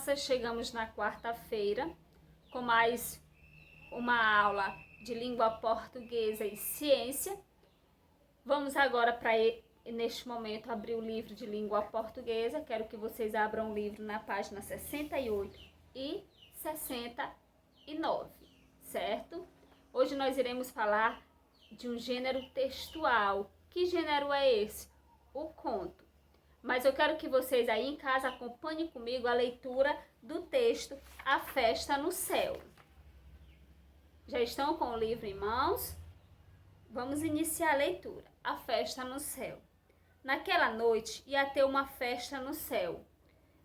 crianças, chegamos na quarta-feira com mais uma aula de língua portuguesa e ciência. Vamos agora neste momento, abrir o livro de língua portuguesa. Quero que vocês abram o livro na página 68 e 69, certo? Hoje nós iremos falar de um gênero textual. Que gênero é esse? O conto. Mas eu quero que vocês aí em casa acompanhem comigo a leitura do texto A Festa no Céu. Já estão com o livro em mãos? Vamos iniciar a leitura. A Festa no Céu. Naquela noite ia ter uma festa no céu.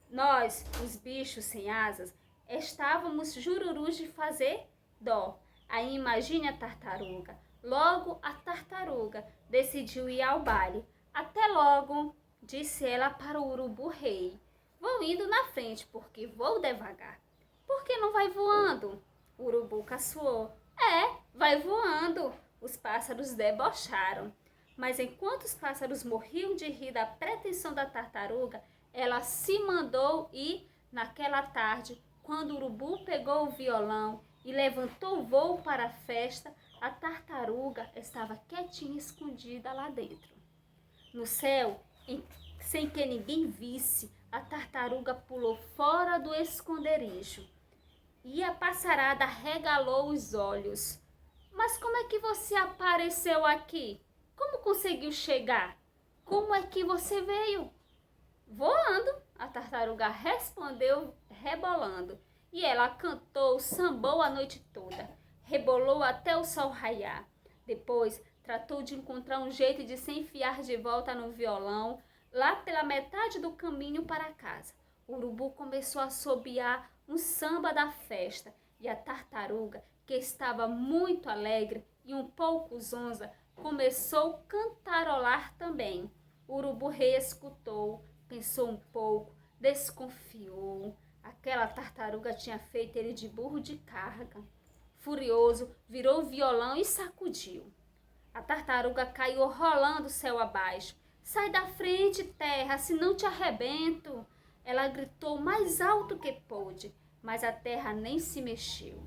Nós, os bichos sem asas, estávamos jururus de fazer dó. Aí imagine a tartaruga. Logo a tartaruga decidiu ir ao baile. Até logo, disse ela para o urubu rei. Vou indo na frente, porque vou devagar. Por que não vai voando? O urubu caçoou. Vai voando. Os pássaros debocharam. Mas enquanto os pássaros morriam de rir da pretensão da tartaruga, ela se mandou ir naquela tarde, quando o urubu pegou o violão e levantou o voo para a festa, a tartaruga estava quietinha, escondida lá dentro. No céu, sem que ninguém visse, a tartaruga pulou fora do esconderijo. E a passarada regalou os olhos. Mas como é que você apareceu aqui? Como conseguiu chegar? Como é que você veio? Voando, a tartaruga respondeu, rebolando. E ela cantou, sambou a noite toda, rebolou até o sol raiar. Depois, tratou de encontrar um jeito de se enfiar de volta no violão, lá pela metade do caminho para casa. O urubu começou a assobiar um samba da festa, e a tartaruga, que estava muito alegre e um pouco zonza, começou a cantarolar também. O urubu rei escutou, pensou um pouco, desconfiou. Aquela tartaruga tinha feito ele de burro de carga. Furioso, virou o violão e sacudiu. A tartaruga caiu rolando céu abaixo. Sai da frente, terra, senão te arrebento. Ela gritou mais alto que pôde, mas a terra nem se mexeu.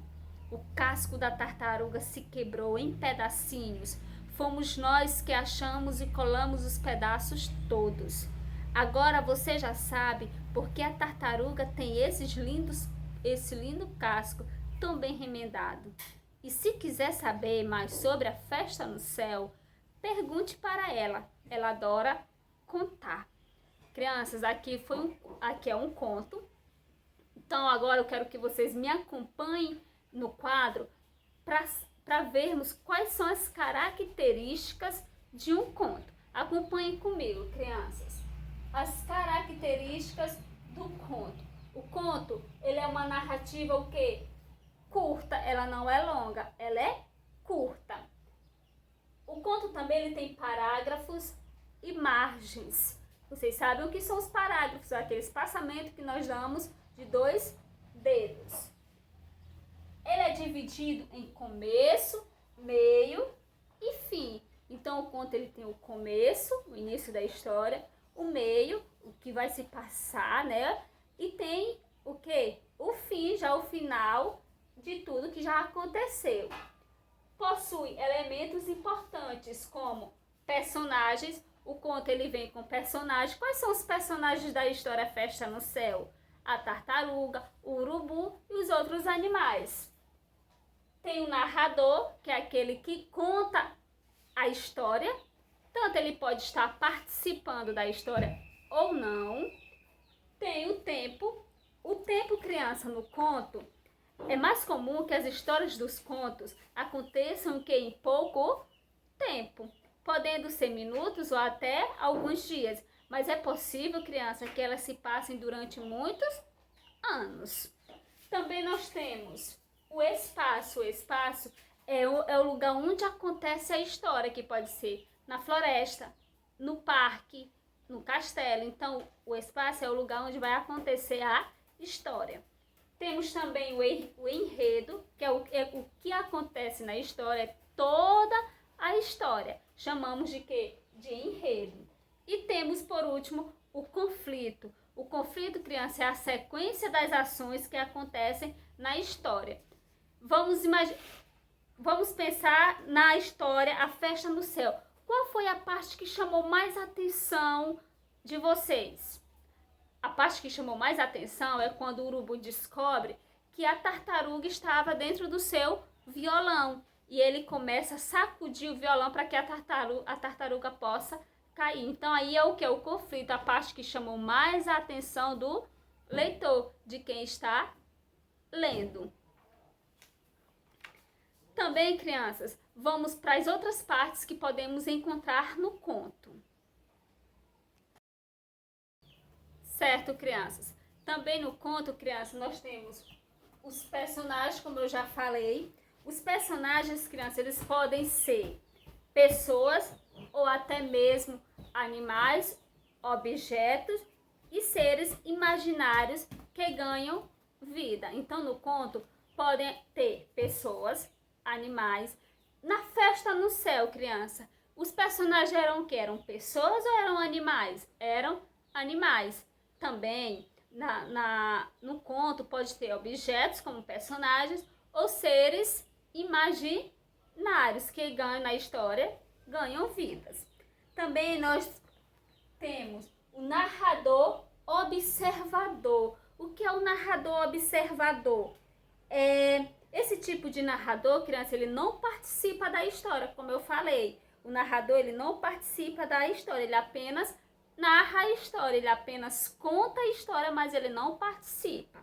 O casco da tartaruga se quebrou em pedacinhos. Fomos nós que achamos e colamos os pedaços todos. Agora você já sabe porque a tartaruga tem esse lindo casco tão bem remendado. E se quiser saber mais sobre a festa no céu, pergunte para ela. Ela adora contar. Crianças, aqui é um conto. Então agora eu quero que vocês me acompanhem no quadro para vermos quais são as características de um conto. Acompanhem comigo, crianças. As características do conto. O conto, ele é uma narrativa o quê? Curta, ela não é longa, ela é curta. O conto também ele tem parágrafos e margens. Vocês sabem o que são os parágrafos? Aquele espaçamento que nós damos de 2 dedos. Ele é dividido em começo, meio e fim. Então o conto ele tem o começo, o início da história, o meio, o que vai se passar, né? E tem o quê? O fim, já o final de tudo que já aconteceu. Possui elementos importantes como personagens. O conto ele vem com personagens. Quais são os personagens da história Festa no Céu? A tartaruga, o urubu e os outros animais. Tem o narrador, que é aquele que conta a história. Tanto ele pode estar participando da história ou não. Tem o tempo. O tempo, criança, no conto, é mais comum que as histórias dos contos aconteçam que em pouco tempo, podendo ser minutos ou até alguns dias. Mas é possível, criança, que elas se passem durante muitos anos. Também nós temos o espaço. O espaço é o lugar onde acontece a história, que pode ser na floresta, no parque, no castelo. Então, o espaço é o lugar onde vai acontecer a história. Temos também o enredo, que é o que acontece na história, é toda a história. Chamamos de quê? De enredo. E temos, por último, o conflito. O conflito, criança, é a sequência das ações que acontecem na história. Vamos pensar na história A Festa no Céu. Qual foi a parte que chamou mais atenção de vocês? A parte que chamou mais atenção é quando o urubu descobre que a tartaruga estava dentro do seu violão. E ele começa a sacudir o violão para que a tartaruga possa cair. Então aí é o que? O conflito, a parte que chamou mais a atenção do leitor, de quem está lendo. Também, crianças, vamos para as outras partes que podemos encontrar no conto. Certo, crianças? Também no conto, crianças, nós temos os personagens, como eu já falei. Os personagens, crianças, eles podem ser pessoas ou até mesmo animais, objetos e seres imaginários que ganham vida. Então, no conto, podem ter pessoas, animais. Na Festa no Céu, criança, os personagens eram o quê? Eram pessoas ou eram animais? Eram animais. Também, no conto, pode ter objetos como personagens ou seres imaginários que ganham na história, ganham vidas. Também nós temos o narrador observador. O que é o narrador observador? Esse tipo de narrador, criança, ele não participa da história, como eu falei. O narrador, ele não participa da história, ele apenas narra a história, ele apenas conta a história, mas ele não participa.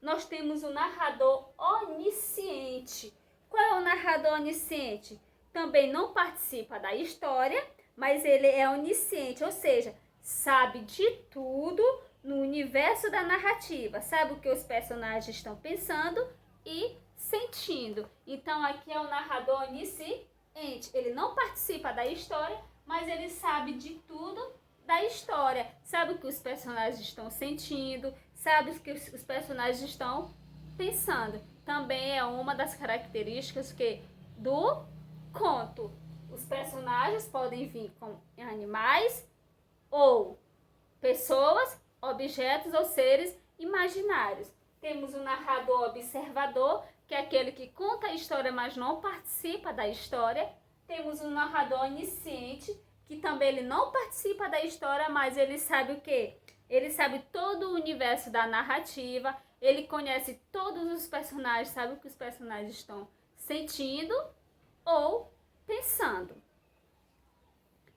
Nós temos o narrador onisciente. Qual é o narrador onisciente? Também não participa da história, mas ele é onisciente, ou seja, sabe de tudo no universo da narrativa, sabe o que os personagens estão pensando e sentindo. Então aqui é o narrador onisciente, ele não participa da história, mas ele sabe de tudo da história, sabe o que os personagens estão sentindo, sabe o que os personagens estão pensando. Também é uma das características do conto. Os personagens podem vir com animais ou pessoas, objetos ou seres imaginários. Temos o narrador observador, que é aquele que conta a história, mas não participa da história. Temos o narrador onisciente, que também ele não participa da história, mas ele sabe o quê? Ele sabe todo o universo da narrativa, ele conhece todos os personagens, sabe o que os personagens estão sentindo ou pensando.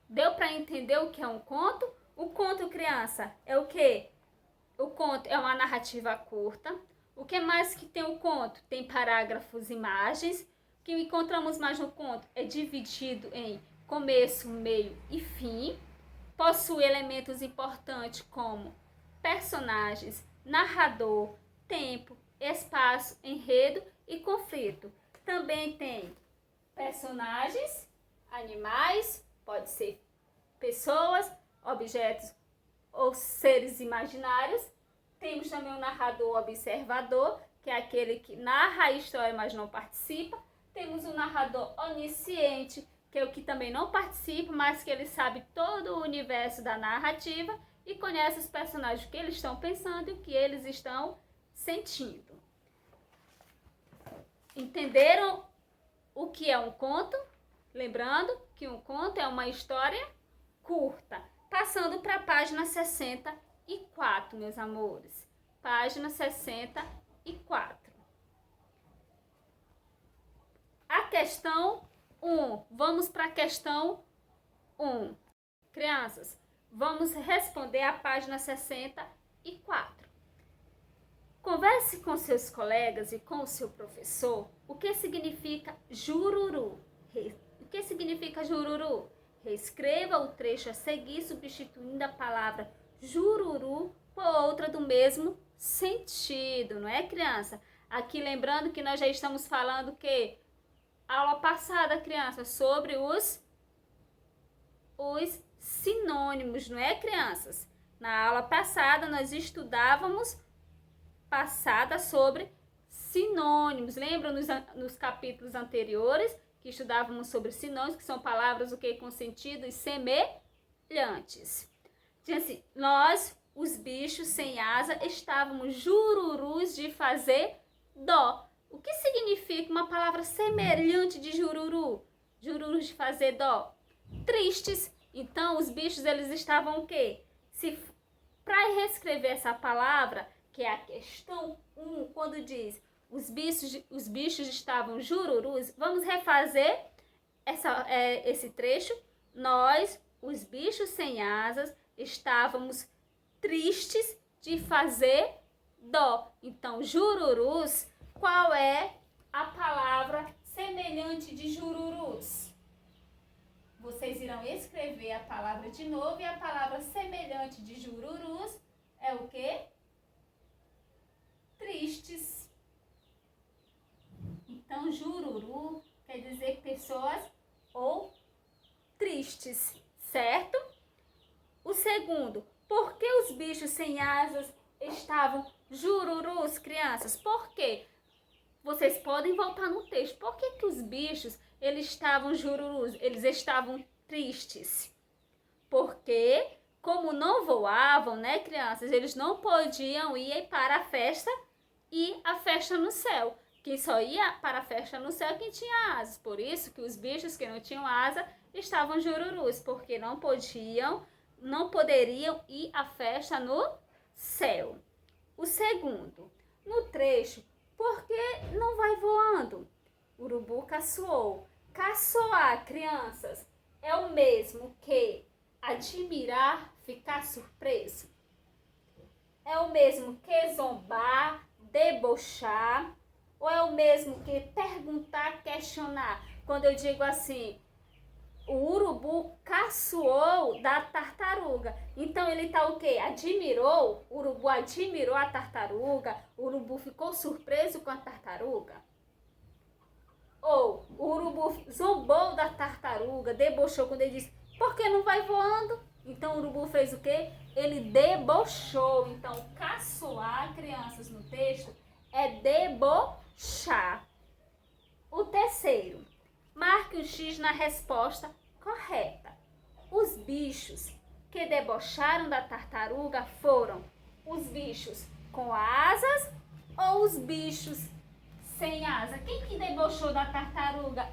Deu para entender o que é um conto? O conto, criança, é o quê? O conto é uma narrativa curta. O que mais que tem o conto? Tem parágrafos, imagens. O que encontramos mais no conto é dividido em começo, meio e fim. Possui elementos importantes como personagens, narrador, tempo, espaço, enredo e conflito. Também tem personagens, animais, pode ser pessoas, objetos ou seres imaginários. Temos também o narrador observador, que é aquele que narra a história, mas não participa. Temos o narrador onisciente, que é o que também não participa, mas que ele sabe todo o universo da narrativa e conhece os personagens, o que eles estão pensando e o que eles estão sentindo. Entenderam o que é um conto? Lembrando que um conto é uma história curta. Passando para a página 64, meus amores. Página 64. A questão 1. Vamos para a questão 1. Crianças, vamos responder a página 64. Converse com seus colegas e com o seu professor o que significa jururu. O que significa jururu? Reescreva o trecho a seguir, substituindo a palavra jururu por outra do mesmo sentido, não é, criança? Aqui lembrando que nós já estamos falando que aula passada, criança, sobre os sinônimos, não é, crianças? Na aula passada nós estudávamos sobre sinônimos. Lembram nos capítulos anteriores que estudávamos sobre sinônimos, que são palavras com sentidos semelhantes. Diz assim, nós os bichos sem asa estavam jururus de fazer dó. O que significa uma palavra semelhante de jururu? Jururus de fazer dó? Tristes. Então, os bichos, eles estavam o quê? Para reescrever essa palavra, que é a questão 1, quando diz os bichos estavam jururus, vamos refazer esse trecho. Nós, os bichos sem asas, estávamos tristes de fazer dó. Então, jururus, qual é a palavra semelhante de jururus? Vocês irão escrever a palavra de novo e a palavra semelhante de jururus é o quê? Tristes. Então, jururu quer dizer pessoas ou tristes, certo? O segundo, por que os bichos sem asas estavam jururus, crianças? Por quê? Vocês podem voltar no texto. Por que os bichos, eles estavam jururus? Eles estavam tristes. Porque, como não voavam, né, crianças? Eles não podiam ir para a festa e a festa no céu. Quem só ia para a festa no céu é quem tinha asas. Por isso que os bichos que não tinham asa estavam jururus. Porque não poderiam ir à festa no céu. O segundo, no trecho, por que não vai voando? Urubu caçoou. Caçoar, crianças, é o mesmo que admirar, ficar surpreso. É o mesmo que zombar, debochar. Ou é o mesmo que perguntar, questionar? Quando eu digo assim, o urubu caçoou da tartaruga. Então ele tá o quê? Admirou, o urubu admirou a tartaruga, o urubu ficou surpreso com a tartaruga. Ou o urubu zombou da tartaruga, debochou quando ele disse, por que não vai voando? Então o urubu fez o quê? Ele debochou. Então caçoar, crianças, no texto, é debochar. O terceiro, marque um X na resposta correta. Os bichos que debocharam da tartaruga foram os bichos com asas ou os bichos sem asa? Quem que debochou da tartaruga?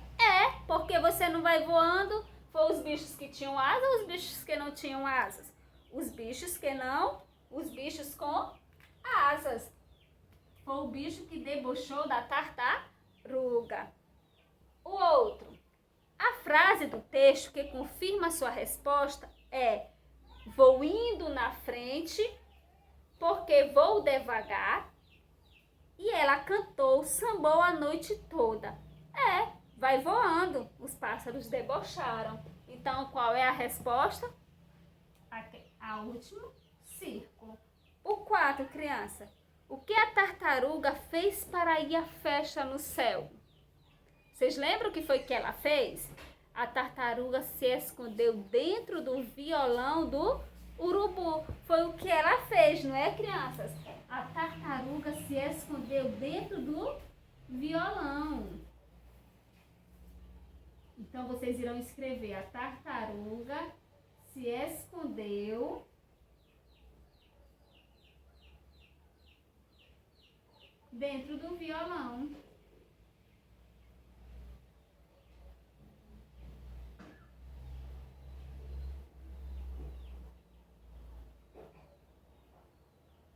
Porque você não vai voando. Foi os bichos que tinham asas ou os bichos que não tinham asas? Os bichos que não, os bichos com asas. Foi o bicho que debochou da tartaruga. O outro, a frase do texto que confirma sua resposta é: vou indo na frente porque vou devagar. E ela cantou, sambou a noite toda. Vai voando. Os pássaros debocharam. Então, qual é a resposta? A último círculo. O 4, criança. O que a tartaruga fez para ir à festa no céu? Vocês lembram o que foi que ela fez? A tartaruga se escondeu dentro do violão do urubu. Foi o que ela fez, não é, crianças? A tartaruga se escondeu dentro do violão. Então, vocês irão escrever: a tartaruga se escondeu dentro do violão.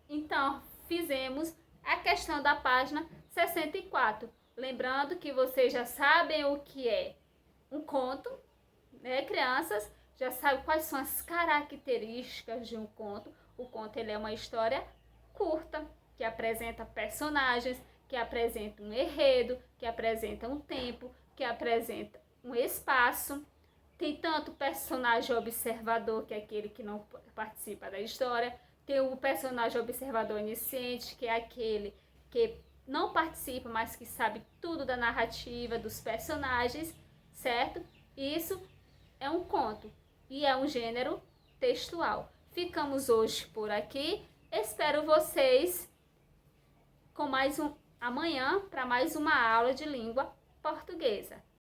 Então, fizemos a questão da página 64. Lembrando que vocês já sabem o que é um conto, né, crianças? Já sabem quais são as características de um conto. O conto, ele é uma história curta, que apresenta personagens, que apresenta um enredo, que apresenta um tempo, que apresenta um espaço. Tem tanto personagem observador, que é aquele que não participa da história. Tem o personagem observador onisciente, que é aquele que não participa, mas que sabe tudo da narrativa, dos personagens, certo? Isso é um conto e é um gênero textual. Ficamos hoje por aqui. Espero vocês com amanhã para mais uma aula de língua portuguesa.